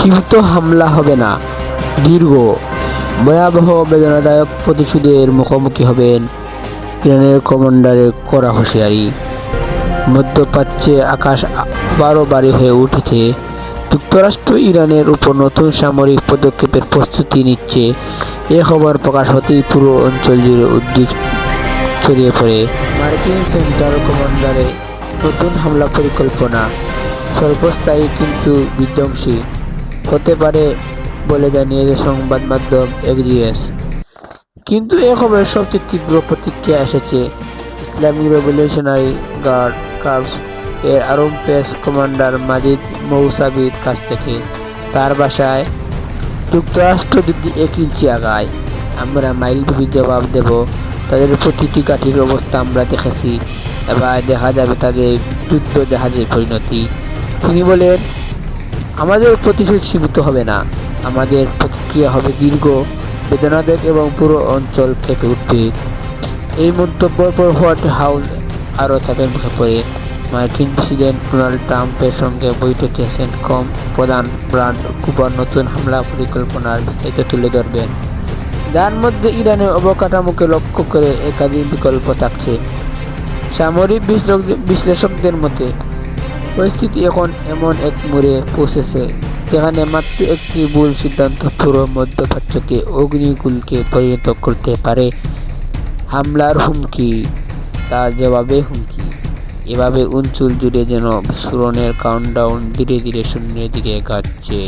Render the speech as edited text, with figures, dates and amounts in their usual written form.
সীমিত হামলা হবে না, দীর্ঘ ভয়াবহ বেদনাদায়ক প্রতিশোধের মুখোমুখি হবেন ইরানের কমান্ডারের কড়া হুঁশিয়ারি। মধ্যপ্রাচ্যে আকাশ আবারও ভারী হয়ে উঠেছে। যুক্তরাষ্ট্র ইরানের উপর নতুন সামরিক পদক্ষেপের প্রস্তুতি নিচ্ছে। এ খবর প্রকাশ হতেই পুরো অঞ্চল জুড়ে উদ্বেগ ছড়িয়ে পড়ে। মার্কিন সেন্ট্রাল কমান্ডারের নতুন হামলা পরিকল্পনা স্বল্পস্থায়ী কিন্তু বিধ্বংসী হতে পারে বলে জানিয়েছে সংবাদ মাধ্যম এক্সিওস। কিন্তু এ খবরের সবচেয়ে তীব্র প্রতিক্রিয়া এসেছে ইসলামিক রেভলিউশনারি গার্ড কর্পস এর আরব বেস কমান্ডার মাজিদ মৌসাবির কাছ থেকে। তার ভাষায়, যুক্তরাষ্ট্র যদি 1 ইঞ্চি আগায়, আমরা মাইলভূমি জবাব দেব। তাদের প্রতিটি ঘাঁটির অবস্থা আমরা দেখেছি, এবার দেখা যাবে তাদের যুদ্ধ জাহাজের পরিণতি। তিনি বলেন, আমাদের প্রতিশোধ সীমিত হবে না, আমাদের প্রতিক্রিয়া হবে দীর্ঘ, বেদনাদায়ক এবং পুরো অঞ্চল কেঁপে উঠবে। এই মন্তব্যের পর হোয়াইট হাউস আরও চাপের মুখে পড়ে। মার্কিন প্রেসিডেন্ট ডোনাল্ড ট্রাম্পের সঙ্গে বৈঠকে সেন্টকম প্রধান ব্রাড কুপার নতুন হামলা পরিকল্পনার বিস্তারিত তুলে ধরবেন, যার মধ্যে ইরানের অবকাঠামোকে লক্ষ্য করে একাধিক বিকল্প থাকছে। সামরিক বিশ্লেষকদের মতে, পরিস্থিতি এখন এমন এক মোড়ে পৌঁছেছে যেখানে মাত্র একটি ভুল সিদ্ধান্ত পুরো মধ্যপ্রাচ্যকে অগ্নিকুলকে পরিণত করতে পারে। হামলার হুমকি, তার জবাবে হুমকি, এভাবে অঞ্চল জুড়ে যেন বিস্ফোরণের কাউন্টডাউন ধীরে ধীরে শূন্যের দিকে এগোচ্ছে।